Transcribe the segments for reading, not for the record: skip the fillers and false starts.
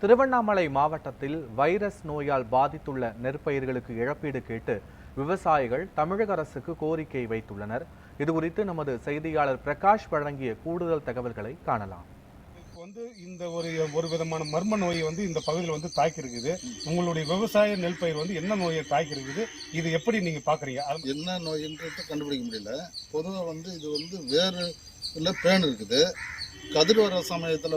திருவண்ணாமலை மாவட்டத்தில் வைரஸ் நோயால் பாதித்துள்ள நெற்பயிர்களுக்கு இழப்பீடு கேட்டு விவசாயிகள் தமிழக அரசுக்கு கோரிக்கை வைத்துள்ளனர். இதுகுறித்து நமது செய்தியாளர் பிரகாஷ் வழங்கிய கூடுதல் தகவல்களை காணலாம். இந்த ஒரு விதமான மர்ம நோயை இந்த பகுதியில் தாக்கி இருக்குது. உங்களுடைய விவசாய நெல் பயிர் என்ன நோயை தாக்கி இருக்குது, இது எப்படி நீங்க பாக்குறீங்க? என்ன நோயின்றது கண்டுபிடிக்க முடியல. பொதுவாக இது வேறு இல்லை பேன் இருக்குது. கதிர் வர சமயத்தில்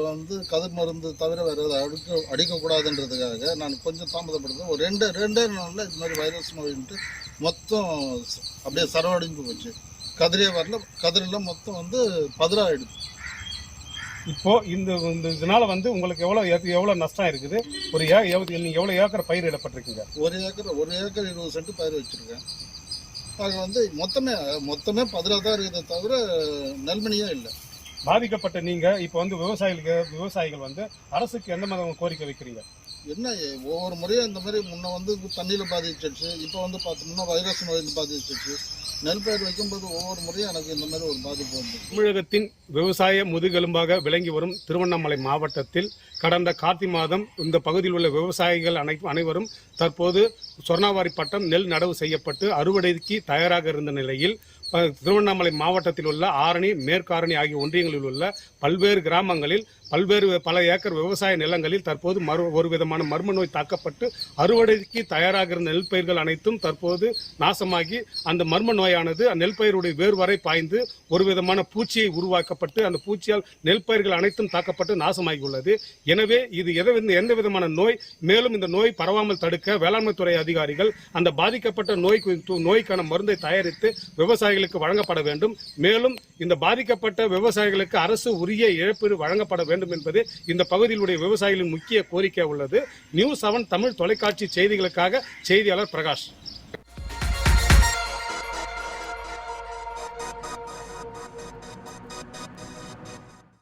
கதிர் மருந்து தவிர வேறு எதாவது அடிக்கக்கூடாதுன்றதுக்காக நான் கொஞ்சம் தாமதப்படுத்தேன். ஒரு ரெண்டே நாளில் இது மாதிரி வைரஸ் நோயின்ட்டு மொத்தம் அப்படியே சரவடைஞ்சு போச்சு. கதிரே வரல, கதிரில் மொத்தம் பதிராயிடுது. இப்போ இதனால உங்களுக்கு எவ்வளவு நஷ்டம் இருக்குது? நீங்க எவ்வளவு ஏக்கர் பயிர் இடப்பட்டிருக்கீங்க? ஒரு ஏக்கர் 20 சென்ட் பயிர் வச்சிருக்கேன். அது மொத்தமே பதிரா தான் இருக்குதே தவிர நெல்மணியே இல்லை. பாதிக்கப்பட்ட நீங்க இப்போ விவசாயிகள் அரசுக்கு எந்த மாதிரி கோரிக்கை வைக்கிறீங்க? என்ன ஒவ்வொரு முறையும் இந்த மாதிரி முன்ன தண்ணியில பாதிச்சிருச்சு, இப்போ பார்த்தோம்னா வைரஸ் நோயில் பாதிச்சிருச்சு. நெல் பயிர் வைக்கும்போது ஒவ்வொரு முறையும் எனக்கு இந்த மாதிரி ஒரு பாதிப்பு வந்து. தமிழகத்தின் விவசாய முதுகெலும்பாக விளங்கி வரும் திருவண்ணாமலை மாவட்டத்தில் கடந்த கார்த்திகை மாதம் இந்த பகுதியில் உள்ள விவசாயிகள் அனைவரும் தற்போது சொர்ணாவாரி பட்டம் நெல் நடவு செய்யப்பட்டு அறுவடைக்கு தயாராக இருந்த நிலையில் திருவண்ணாமலை மாவட்டத்தில் உள்ள ஆரணி, மேற்காரணி ஆகிய ஒன்றியங்களில் உள்ள பல்வேறு கிராமங்களில் பல ஏக்கர் விவசாய நிலங்களில் தற்போது ஒரு விதமான மர்ம நோய் தாக்கப்பட்டு அறுவடைக்கு தயாராக இருந்த நெல் பயிர்கள் அனைத்தும் தற்போது நாசமாகி அந்த மர்ம நோயானது நெல் பயிருடைய வேர் வரை பாய்ந்து ஒரு விதமான பூச்சியை உருவாக்கப்பட்டு அந்த பூச்சியால் நெல் பயிர்கள் அனைத்தும் தாக்கப்பட்டு நாசமாகி உள்ளது. எனவே இது எந்த விதமான நோய், மேலும் இந்த நோய் பரவாமல் தடுக்க வேளாண்மை துறை அதிகாரிகள் அந்த பாதிக்கப்பட்ட நோய்க்கான மருந்தை தயாரித்து விவசாயிகளுக்கு வழங்கப்பட வேண்டும். மேலும் இந்த பாதிக்கப்பட்ட விவசாயிகளுக்கு அரசு உரிய இழப்பீடு வழங்கப்பட வேண்டும் என்பது இந்த பகுதியிலுடைய விவசாயிகளின் முக்கிய கோரிக்கை உள்ளது. நியூஸ் 7 தமிழ் தொலைக்காட்சி செய்திகளுக்காக செய்தியாளர் பிரகாஷ்.